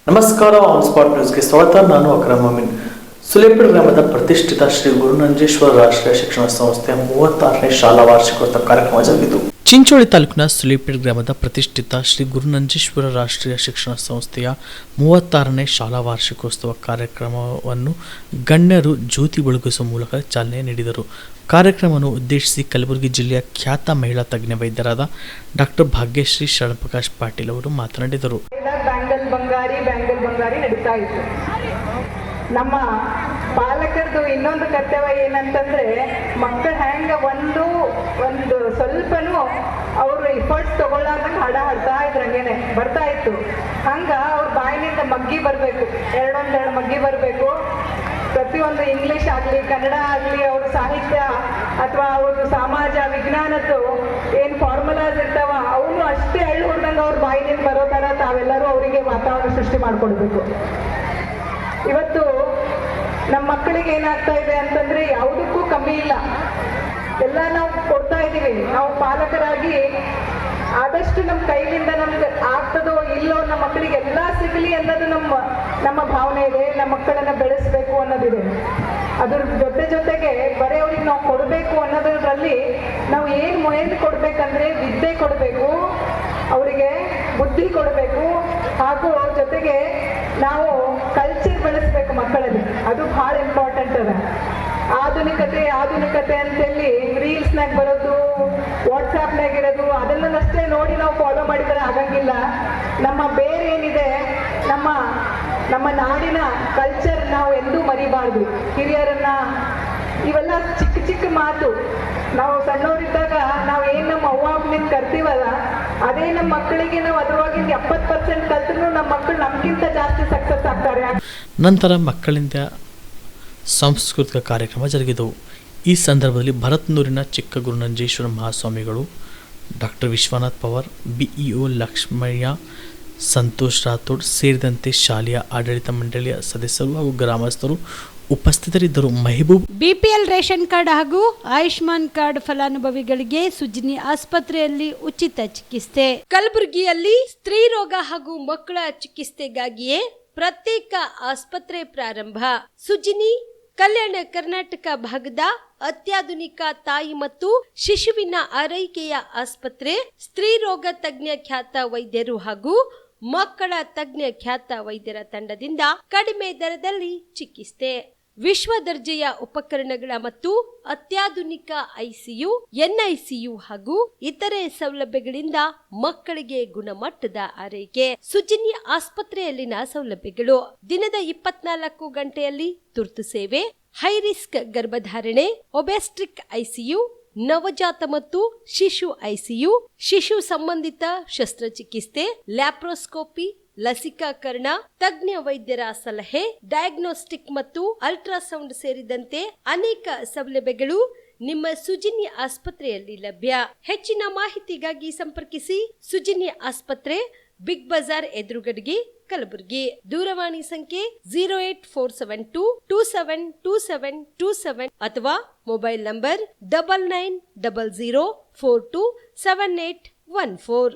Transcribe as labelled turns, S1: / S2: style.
S1: ನಮಸ್ಕಾರ, on spot ನ್ಯೂಸ್ಗೆ ಸ್ವಾಗತ. ನಾನು ಅಕ್ರಮ್ ಅಮೀನ್. ಸುಲೇಪುರ ಗ್ರಾಮದ ಪ್ರತಿಷ್ಠಿತ ಶ್ರೀ ಗುರುನಂಜೇಶ್ವರ ರಾಷ್ಟ್ರೀಯ ಶಿಕ್ಷಣ ಸಂಸ್ಥೆಯ 36ನೇ ಶಾಲಾ ವಾರ್ಷಿಕೋತ್ಸವ ಕಾರ್ಯಕ್ರಮ ಜರುಗಿತು. ಚಿಂಚೋಳಿ ತಾಲೂಕಿನ ಸುಲೇಪುರ ಗ್ರಾಮದ ಪ್ರತಿಷ್ಠಿತ ಶ್ರೀ ಗುರುನಂಜೇಶ್ವರ ರಾಷ್ಟ್ರೀಯ ಶಿಕ್ಷಣ ಸಂಸ್ಥೆಯ 36ನೇ ಶಾಲಾ ವಾರ್ಷಿಕೋತ್ಸವ ಕಾರ್ಯಕ್ರಮವನ್ನು ಗಣ್ಯರು ಜ್ಯೋತಿ ಬೆಳಗಿಸುವ ಮೂಲಕ ಚಾಲನೆ ನೀಡಿದರು. ಕಾರ್ಯಕ್ರಮವನ್ನು ಉದ್ದೇಶಿಸಿ ಕಲಬುರಗಿ ಜಿಲ್ಲೆಯ ಖ್ಯಾತ ಮಹಿಳಾ ತಜ್ಞ ವೈದ್ಯರಾದ ಡಾಕ್ಟರ್ ಭಾಗ್ಯಶ್ರೀ ಶರಣಪ್ರಕಾಶ್ ಪಾಟೀಲ್ ಅವರು ಮಾತನಾಡಿದರು.
S2: ಬ್ಯಾಂಗಲ್ ಬಂಗಾರಿ ನಡೀತಾ ಇತ್ತು. ನಮ್ಮ ಪಾಲಕರದು ಇನ್ನೊಂದು ಕರ್ತವ್ಯ ಏನಂತಂದ್ರೆ, ಮಕ್ಕಳು ಹೆಂಗ ಒಂದು ಸ್ವಲ್ಪನೂ ಅವರು ಎಫರ್ಟ್ಸ್ ತಗೊಳ್ಳಾರ್ದಂಗೆ ಹಾಡ ಹಾಡ್ತಾ ಇದ್ರು, ಹಂಗೇನೆ ಬರ್ತಾ ಇತ್ತು. ಹಂಗ ಅವ್ರ ಬಾಯಿನಿಂದ ಮಗ್ಗಿ ಬರಬೇಕು, ಎರಡೊಂದೆರಡು ಮಗ್ಗಿ ಬರಬೇಕು. ಪ್ರತಿಯೊಂದು ಇಂಗ್ಲಿಷ್ ಆಗಲಿ ಕನ್ನಡ ಆಗಲಿ ಅವ್ರ ಸಾಹಿತ್ಯ ಅಥವಾ ಅವ್ರದ್ದು ಸಮಾಜ ವಿಜ್ಞಾನದ್ದು ಏನು ಫಾರ್ಮುಲಾಸ್ ಇರ್ತಾವ ಅವನು ಅಷ್ಟೇ ಎಳ್ಳು ಹೊಡೆದಂಗೆ ಅವ್ರ ಬಾಯಿನಿಂದ ಬರೋ ಥರ ತಾವೆಲ್ಲರೂ ಅವರಿಗೆ ವಾತಾವರಣ ಸೃಷ್ಟಿ ಮಾಡಿಕೊಡ್ಬೇಕು. ಇವತ್ತು ನಮ್ಮ ಮಕ್ಕಳಿಗೆ ಏನಾಗ್ತಾ ಇದೆ ಅಂತಂದ್ರೆ ಯಾವುದಕ್ಕೂ ಕಮ್ಮಿ ಇಲ್ಲ, ಎಲ್ಲ ನಾವು ಕೊಡ್ತಾ ಇದ್ದೀವಿ. ನಾವು ಪಾಲಕರಾಗಿ ಆದಷ್ಟು ನಮ್ಮ ಕೈಲಿಂದ ನಮ್ಗೆ ಆಗ್ತದೋ ಇಲ್ಲೋ ನಮ್ಮ ಮಕ್ಕಳಿಗೆ ಎಲ್ಲ ಸಿಗಲಿ ಅನ್ನೋದು ನಮ್ಮ ಭಾವನೆ ಇದೆ. ನಮ್ಮ ಮಕ್ಕಳನ್ನ ಬೆಳೆಸಬೇಕು ಅನ್ನೋದಿದೆ. ಅದ್ರ ಜೊತೆಗೆ ಬರೀ ಅವ್ರಿಗೆ ನಾವು ಕೊಡಬೇಕು ಅನ್ನೋದ್ರಲ್ಲಿ ನಾವು ಏನು ಕೊಡ್ಬೇಕಂದ್ರೆ ವಿದ್ಯೆ ಕೊಡಬೇಕು, ಅವರಿಗೆ ಬುದ್ಧಿ ಕೊಡಬೇಕು, ಹಾಗೂ ಜೊತೆಗೆ ನಾವು ಕಲ್ಚರ್ ಬೆಳೆಸ್ಬೇಕು ಮಕ್ಕಳಲ್ಲಿ. ಅದು ಭಾಳ ಇಂಪಾರ್ಟೆಂಟ್ ಅದ. ಆಧುನಿಕತೆ ಅಂತೇಳಿ ರೀಲ್ಸ್ನಾಗ ಬರೋದು, ವಾಟ್ಸಾಪ್ನಾಗ ಇರೋದು ಅದನ್ನಷ್ಟೇ ನೋಡಿ ನಾವು ಫಾಲೋ ಮಾಡಿದರೆ ಆಗಂಗಿಲ್ಲ. ನಮ್ಮ ಬೇರೆ ಏನಿದೆ, ನಮ್ಮ ನಾಡಿನ ಕಲ್ಚರ್ ನಾವು ಎಂದೂ ಮರಿಬಾರ್ದು. ಹಿರಿಯರನ್ನ ಇವೆಲ್ಲ ಚಿಕ್ಕ ಮಾತು. ನಾವು ಸಣ್ಣವರಿದ್ದಾಗ ನಾವು ಏನು ನಮ್ಮ ಅವ್ವಾಗ್ನಿಂದ ಕರ್ತೀವಲ್ಲ, ಅದೇ ನಮ್ಮ ಮಕ್ಕಳಿಗೆ ನಾವು ಅದರೊಳಗಿಂದ 70% ಕಲ್ತ್ರೂ ನಮ್ಮ ಮಕ್ಕಳು ನಮ್ಗಿಂತ ಜಾಸ್ತಿ ಸಕ್ಸಸ್ ಆಗ್ತಾರೆ.
S1: ನಂತರ ಮಕ್ಕಳಿಂದ ಸಾಂಸ್ಕೃತಿಕ ಕಾರ್ಯಕ್ರಮ ಜರುಗಿದವು. ಈ ಸಂದರ್ಭದಲ್ಲಿ ಭರತ್ನೂರಿನ ಚಿಕ್ಕ ಗುರುನಂಜೇಶ್ವರ ಮಹಾಸ್ವಾಮಿಗಳು, ಡಾಕ್ಟರ್ ವಿಶ್ವನಾಥ್ ಪವಾರ್, ಬಿಇಒ ಲಕ್ಷ್ಮಯ್ಯ, ಸಂತೋಷ್ ರಾಥೋಡ್ ಸೇರಿದಂತೆ ಶಾಲೆಯ ಆಡಳಿತ ಮಂಡಳಿಯ ಸದಸ್ಯರು ಹಾಗೂ ಗ್ರಾಮಸ್ಥರು ಉಪಸ್ಥಿತರಿದ್ದರು. ಮೆಹಬೂಬ್
S3: ಬಿಪಿಎಲ್ ರೇಷನ್ ಕಾರ್ಡ್ ಹಾಗೂ ಆಯುಷ್ಮಾನ್ ಕಾರ್ಡ್ ಫಲಾನುಭವಿಗಳಿಗೆ ಸುಜಿನಿ ಆಸ್ಪತ್ರೆಯಲ್ಲಿ ಉಚಿತ ಚಿಕಿತ್ಸೆ. ಕಲಬುರಗಿಯಲ್ಲಿ ಸ್ತ್ರೀ ರೋಗ ಹಾಗೂ ಮಕ್ಕಳ ಚಿಕಿತ್ಸೆಗಾಗಿಯೇ ಪ್ರತ್ಯೇಕ ಆಸ್ಪತ್ರೆ ಪ್ರಾರಂಭ. ಸುಜಿನಿ ಕಲ್ಯಾಣ ಕರ್ನಾಟಕ ಭಾಗದ ಅತ್ಯಾಧುನಿಕ ತಾಯಿ ಮತ್ತು ಶಿಶುವಿನ ಆರೈಕೆಯ ಆಸ್ಪತ್ರೆ. ಸ್ತ್ರೀ ರೋಗ ತಜ್ಞ ಖ್ಯಾತ ವೈದ್ಯರು ಹಾಗೂ ಮಕ್ಕಳ ತಜ್ಞ ಖ್ಯಾತ ವೈದ್ಯರ ತಂಡದಿಂದ ಕಡಿಮೆ ದರದಲ್ಲಿ ಚಿಕಿತ್ಸೆ, ವಿಶ್ವ ದರ್ಜೆಯ ಉಪಕರಣಗಳ ಮತ್ತು ಅತ್ಯಾಧುನಿಕ ಐಸಿಯು, ಎನ್ಐಸಿಯು ಹಾಗೂ ಇತರೆ ಸೌಲಭ್ಯಗಳಿಂದ ಮಕ್ಕಳಿಗೆ ಗುಣಮಟ್ಟದ ಆರೈಕೆ. ಸುಜಿನಿ ಆಸ್ಪತ್ರೆಯಲ್ಲಿನ ಸೌಲಭ್ಯಗಳು: ದಿನದ 24 ಗಂಟೆಯಲ್ಲಿ ತುರ್ತು ಸೇವೆ, ಹೈ ರಿಸ್ಕ್ ಗರ್ಭಧಾರಣೆ, ಒಬೆಸ್ಟ್ರಿಕ್ ಐಸಿಯು, ನವಜಾತ ಮತ್ತು ಶಿಶು ಐಸಿಯು, ಶಿಶು ಸಂಬಂಧಿತ ಶಸ್ತ್ರಚಿಕಿತ್ಸೆ, ಲ್ಯಾಪ್ರೋಸ್ಕೋಪಿ, ಲಸಿಕಾಕರಣ, ತಜ್ಞ ವೈದ್ಯರ ಸಲಹೆ, ಡಯಾಗ್ನೋಸ್ಟಿಕ್ ಮತ್ತು ಅಲ್ಟ್ರಾಸೌಂಡ್ ಸೇರಿದಂತೆ ಅನೇಕ ಸೌಲಭ್ಯಗಳು ನಿಮ್ಮ ಸುಜಿನಿ ಆಸ್ಪತ್ರೆಯಲ್ಲಿ ಲಭ್ಯ. ಹೆಚ್ಚಿನ ಮಾಹಿತಿಗಾಗಿ ಸಂಪರ್ಕಿಸಿ ಸುಜಿನಿ ಆಸ್ಪತ್ರೆ, ಬಿಗ್ ಬಜಾರ್ ಎದುರುಗಡೆಗೆ, ಕಲಬುರಗಿ. ದೂರವಾಣಿ ಸಂಖ್ಯೆ 08472272727 ಅಥವಾ ಮೊಬೈಲ್ ನಂಬರ್ 9900427814.